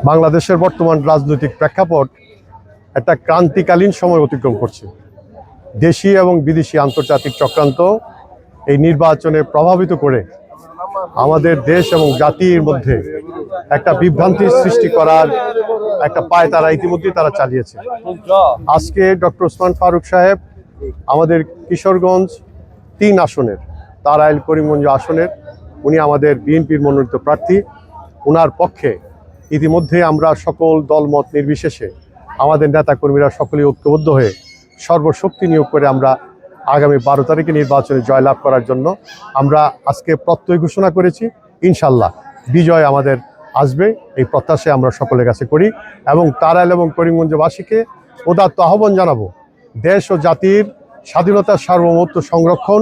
বাংলাদেশের বর্তমান রাজনৈতিক প্রেক্ষাপট একটা ক্রান্তিকালীন সময় অতিক্রম করছে। দেশি এবং বিদেশি আন্তর্জাতিক চক্রান্ত এই নির্বাচনে প্রভাবিত করে আমাদের দেশ এবং জাতির মধ্যে একটা বিভ্রান্তির সৃষ্টি করার একটা পায় তারা ইতিমধ্যেই তারা চালিয়েছে। আজকে ডক্টর ওসমান ফারুক সাহেব আমাদের কিশোরগঞ্জ ৩ আসনের, তারাইল করিমগঞ্জ আসনের উনি আমাদের বিএনপির মনোনীত প্রার্থী। ওনার পক্ষে ইতিমধ্যে আমরা সকল দলমত নির্বিশেষে আমাদের নেতাকর্মীরা সকলেই ঐক্যবদ্ধ হয়ে সর্বশক্তি নিয়োগ করে আমরা আগামী ১২ তারিখে নির্বাচনে জয়লাভ করার জন্য আমরা আজকে প্রত্যয় ঘোষণা করেছি। ইনশাল্লাহ বিজয় আমাদের আসবে, এই প্রত্যাশায় আমরা সকলের কাছে করি এবং তারাইল এবং করিমগঞ্জবাসীকে উদাত্ত আহ্বান জানাবো, দেশ ও জাতির স্বাধীনতার সার্বভৌমত্ব সংরক্ষণ,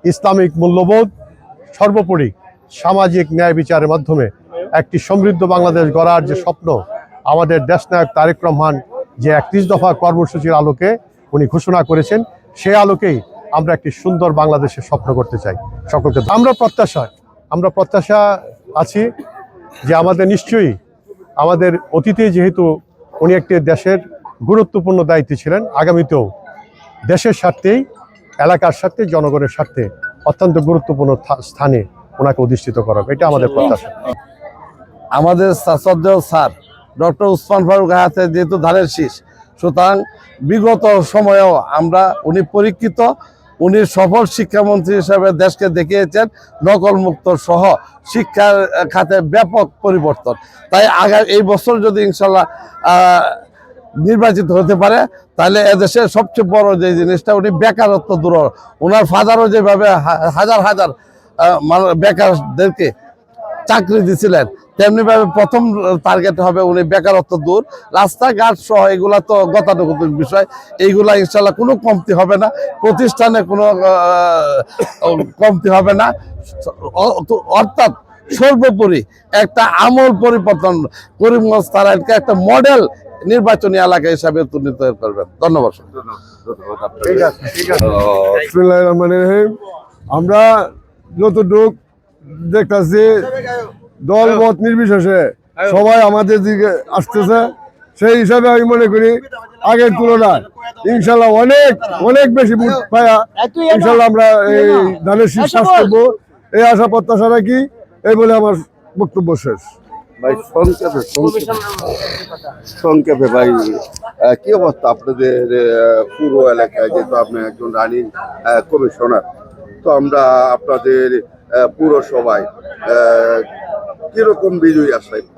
ইসলামিক মূল্যবোধ, সর্বোপরি সামাজিক ন্যায় বিচারের মাধ্যমে একটি সমৃদ্ধ বাংলাদেশ গড়ার যে স্বপ্ন আমাদের দেশনায়ক তারেক রহমান যে ৩১ দফা কর্মসূচির আলোকে উনি ঘোষণা করেছেন, সেই আলোকেই আমরা একটি সুন্দর বাংলাদেশের স্বপ্ন করতে চাই। সকলকে আমরা প্রত্যাশা আছি যে আমাদের নিশ্চয়ই আমাদের অতীতে যেহেতু উনি একটি দেশের গুরুত্বপূর্ণ দায়িত্বে ছিলেন, আগামীতেও দেশের স্বার্থেই, এলাকার স্বার্থে, জনগণের স্বার্থে অত্যন্ত গুরুত্বপূর্ণ স্থানে ওনাকে অধিষ্ঠিত করা, এটা আমাদের প্রত্যাশা। আমাদের শ্রদ্ধেয় স্যার ডক্টর ওসমান ফারুক হাতে যেহেতু ধানের শীষ, সুতরাং বিগত সময়েও আমরা উনি পরীক্ষিত, উনি সফল শিক্ষামন্ত্রী হিসেবে দেশকে দেখিয়েছেন নকলমুক্ত সহ শিক্ষার খাতে ব্যাপক পরিবর্তন। তাই এই বছর যদি ইনশাল্লাহ নির্বাচিত হতে পারে তাহলে এদেশের সবচেয়ে বড় যে জিনিসটা উনি বেকারত্ব দূর, ওনার ফাদারও যেভাবে হাজার হাজার বেকারদেরকে চাকরি দিছিলেন তেমনিভাবে প্রথম টার্গেট হবে উনি বেকারত্ব দূর। রাস্তাঘাট সহ এগুলা তো গতানুগতিক বিষয়, এইগুলা ইনশাল্লাহ কোনো কমতি হবে না, প্রতিষ্ঠানে কোনো কমতি হবে না। অর্থাৎ সর্বোপরি একটা আমূল পরিবর্তন করিমগঞ্জ তারাইলকে একটা মডেল নির্বাচনী এলাকা হিসাবে উন্নীত করবেন। ধন্যবাদ। আমরা যতটুক দেখতেছি দল মত নির্বিশেষে সবাই আমাদের দিকে আসতেছে, সেই হিসাবে আমি মনে করি আগের তুলনায় ইনশাল্লাহ অনেক অনেক বেশি ভোট পায়া ইনশাল্লাহ আমরা এই ধানের শীষ চাষ করবো, এই আশা প্রত্যাশা রাখি। এই বলে আমার বক্তব্য শেষ। ভাই সংক্ষেপে ভাই কি অবস্থা আপনাদের পুরো এলাকায়, যেহেতু আপনি একজন রানিং কমিশনার, তো আমরা আপনাদের পুরসভায় কিরকম বিজয়ী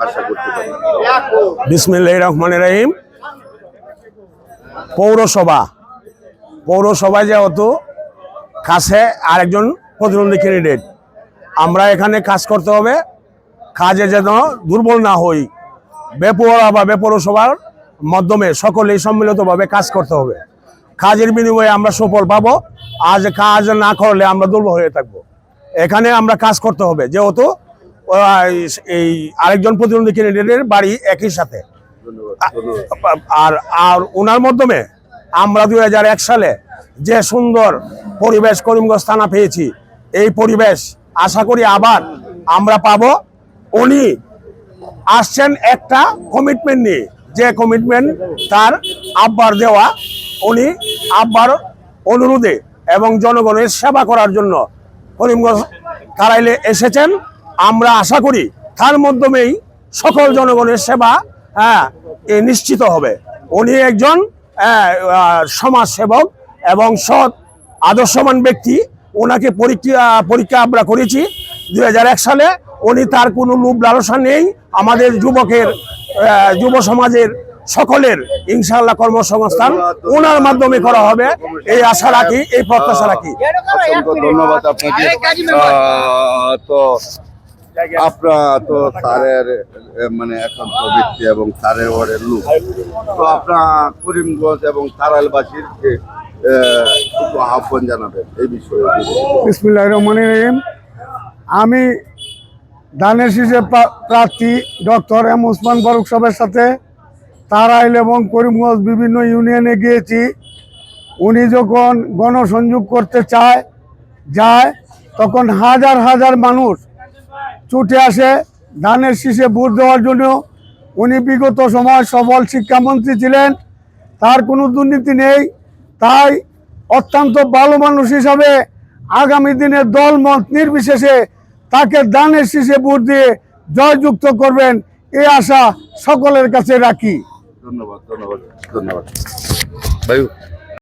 আশা করতে পারি? বিসমিল্লাহির রহমানির রহিম। পৌরসভায় যেহেতু কাছে আরেকজন প্রতিদ্বন্দ্বী ক্যান্ডিডেট, আমরা এখানে কাজ করতে হবে, কাজে যেন দুর্বল না হই, বেপরোয়াভাবে পৌরসভার মাধ্যমে সকলেই সম্মিলিতভাবে কাজ করতে হবে। কাজের বিনিময়ে আমরা সফল পাবো, আজ কাজ না করলে আমরা দুর্বল হয়ে থাকবো। এখানে আমরা কাজ করতে হবে, যেহেতু এই আরেকজন প্রতিদ্বন্দ্বী ক্যান্ডিডেটের বাড়ি একই সাথে, আর ওনার মাধ্যমে আমরা 2001 সালে যে সুন্দর পরিবেশ করিমগঞ্জ থানা পেয়েছি, এই পরিবেশ আশা করি আবার আমরা পাবো। উনি আসছেন একটা কমিটমেন্ট নিয়ে, যে কমিটমেন্ট তার আব্বার দেওয়া, উনি আব্বার অনুরোধে এবং জনগণের সেবা করার জন্য করিমগঞ্জ তারাইলে এসেছেন। আমরা আশা করি তার মাধ্যমেই সকল জনগণের সেবা নিশ্চিত হবে। উনি একজন সমাজ সেবক এবং সৎ আদর্শবান ব্যক্তি। ওনাকে পরীক্ষা আমরা করেছি 2001 সালে। উনি তার কোনো লোভ লালসা নেই, আমাদের যুব সমাজের সকলের ইনশাআল্লাহ কর্মসংস্থান ওনার মাধ্যমে করা হবে, এই আশা রাখি, এই প্রত্যাশা রাখি। ধন্যবাদ আপনাকে। তো আপনারা তো তারের মানে একান্ত ব্যক্তি এবং তারের ওয়ার্ডের লোক, তো আপনার করিমগঞ্জ এবং তারাইলবাসীরকে আহ্বান জানাবেন এই বিষয়ে? বিসমিল্লাহির রহমানির রহিম। আমি ধানের শীষের প্রার্থী ডক্টর এম ওসমান ফারুক সাহেবের সাথে তারাইল এবং করিমগঞ্জ বিভিন্ন ইউনিয়নে গিয়েছি। উনি যখন গণসংযোগ করতে যায় তখন হাজার হাজার মানুষ ছুটে আসে ধানের শীষে ভোট দেওয়ার জন্য। উনি বিগত সময় সফল শিক্ষামন্ত্রী ছিলেন, তার কোনো দুর্নীতি নেই। তাই অত্যন্ত ভালো মানুষ হিসাবে আগামী দিনে দল মত নির্বিশেষে তাকে দানের শীষে ভোট দিয়ে জয়যুক্ত করবেন, এই আশা সকলের কাছে রাখি। ধন্যবাদ ধন্যবাদ ধন্যবাদ ভাই।